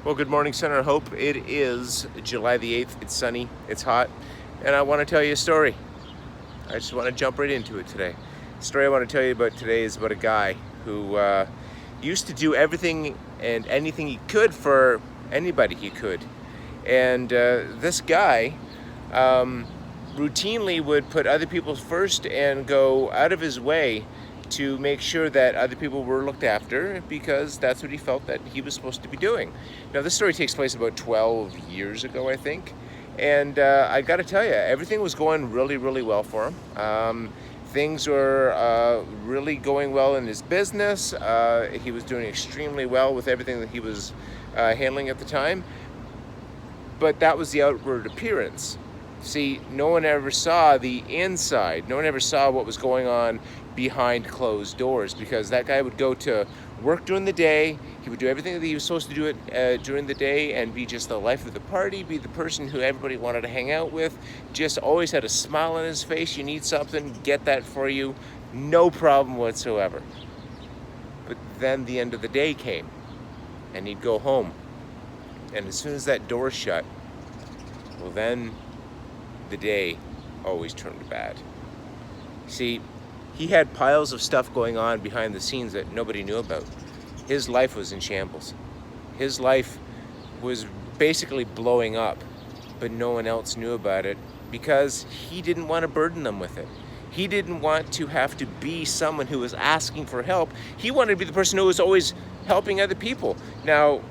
Well, good morning, Center Hope. It is July the 8th. It's sunny, it's hot, and I want to tell you a story. I just want to jump right into it today. The story I want to tell you about today is about a guy who used to do everything and anything he could for anybody he could. And this guy routinely would put other people first and go out of his way to make sure that other people were looked after because that's what he felt that he was supposed to be doing. Now, this story takes place about 12 years ago, I think. And I got to tell you, everything was going really, really well for him. Things were really going well in his business. He was doing extremely well with everything that he was handling at the time. But that was the outward appearance. See, no one ever saw the inside. No one ever saw what was going on behind closed doors, because that guy would go to work during the day. He would do everything that he was supposed to do during the day and be just the life of the party, be the person who everybody wanted to hang out with, just always had a smile on his face. You need something, get that for you, no problem whatsoever. But then the end of the day came, and he'd go home. And as soon as that door shut, well, then the day always turned bad. See, he had piles of stuff going on behind the scenes that nobody knew about. His life was in shambles. His life was basically blowing up, but no one else knew about it because he didn't want to burden them with it. He didn't want to have to be someone who was asking for help. He wanted to be the person who was always helping other people. Now,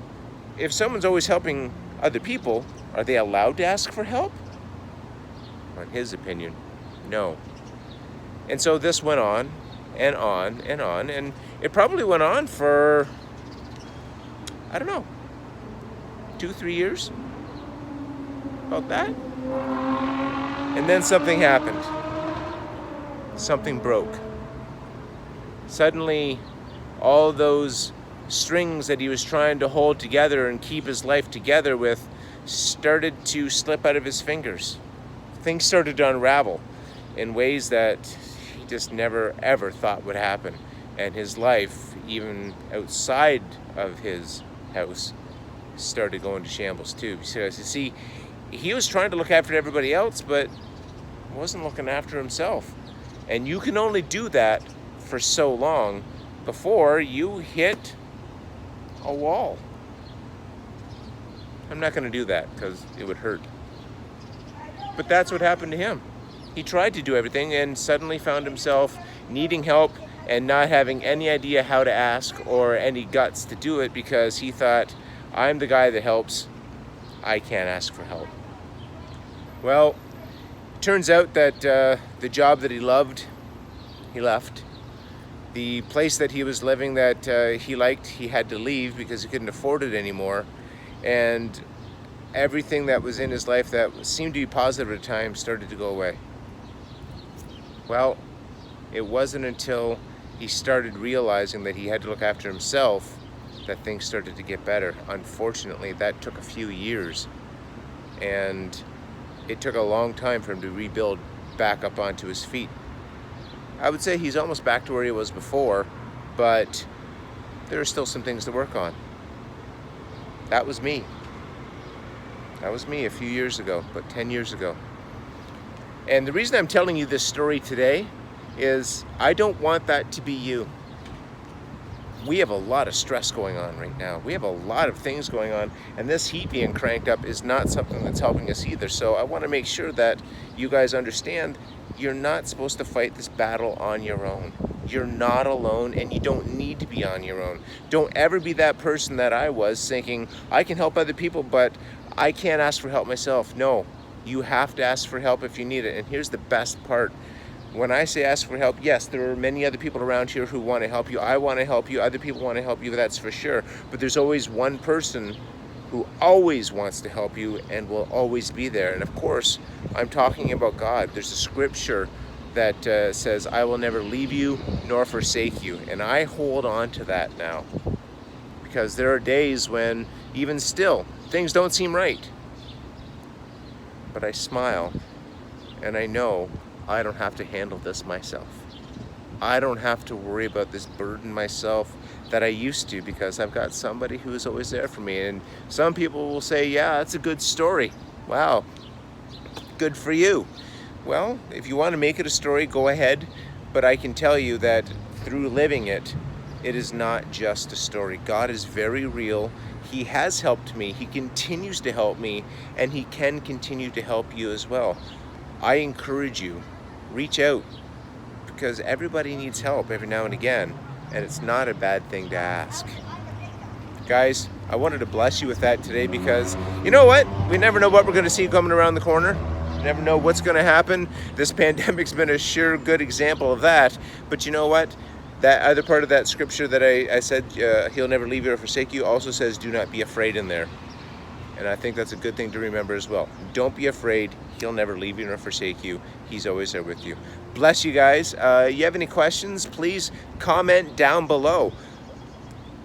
if someone's always helping other people, are they allowed to ask for help? In his opinion, no. And so this went on and on and on, and it probably went on for, I don't know, 2-3 years, about that. And then something happened. Something broke. Suddenly, all those strings that he was trying to hold together and keep his life together with started to slip out of his fingers. Things started to unravel in ways that he just never ever thought would happen. And his life, even outside of his house, started going to shambles too. Because you see, he was trying to look after everybody else, but wasn't looking after himself. And you can only do that for so long before you hit a wall. I'm not going to do that because it would hurt. But that's what happened to him. He tried to do everything and suddenly found himself needing help and not having any idea how to ask or any guts to do it because he thought, I'm the guy that helps, I can't ask for help. Well, it turns out that the job that he loved, he left. The place that he was living that he liked, he had to leave because he couldn't afford it anymore. And everything that was in his life that seemed to be positive at the time started to go away. Well, it wasn't until he started realizing that he had to look after himself that things started to get better. Unfortunately, that took a few years, and it took a long time for him to rebuild back up onto his feet. I would say he's almost back to where he was before, but there are still some things to work on. That was me. That was me a few years ago, but 10 years ago. And the reason I'm telling you this story today is I don't want that to be you. We have a lot of stress going on right now. We have a lot of things going on, and this heat being cranked up is not something that's helping us either. So I want to make sure that you guys understand you're not supposed to fight this battle on your own. You're not alone, and you don't need to be on your own. Don't ever be that person that I was, thinking, I can help other people, but I can't ask for help myself. No, you have to ask for help if you need it. And here's the best part. When I say ask for help, yes, there are many other people around here who want to help you. I want to help you. Other people want to help you, that's for sure. But there's always one person who always wants to help you and will always be there. And of course, I'm talking about God. There's a scripture that says, I will never leave you nor forsake you. And I hold on to that now. Because there are days when, even still, things don't seem right. But I smile, and I know I don't have to handle this myself. I don't have to worry about this burden myself. that I used to, because I've got somebody who is always there for me. And some people will say, yeah, that's a good story. Wow, good for you. Well, if you want to make it a story, go ahead. But I can tell you that through living it, it is not just a story. God is very real. He has helped me. He continues to help me, and He can continue to help you as well. I encourage you, reach out, because everybody needs help every now and again, and it's not a bad thing to ask. Guys, I wanted to bless you with that today, because you know what? We never know what we're going to see coming around the corner. You never know what's going to happen. This pandemic's been a sure good example of that. But you know what? That other part of that scripture that I said, He'll never leave you or forsake you, also says, do not be afraid in there. And I think that's a good thing to remember as well. Don't be afraid. He'll never leave you nor forsake you. He's always there with you. Bless you guys. You have any questions, please comment down below.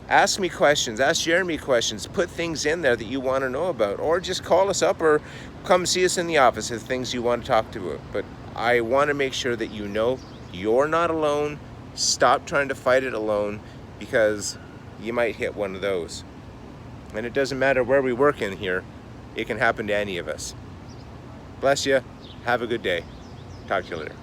Ask me questions. Ask Jeremy questions. Put things in there that you want to know about. Or just call us up or come see us in the office if things you want to talk to. But I want to make sure that you know you're not alone. Stop trying to fight it alone, because you might hit one of those. And it doesn't matter where we work in here. It can happen to any of us. Bless you. Have a good day. Talk to you later.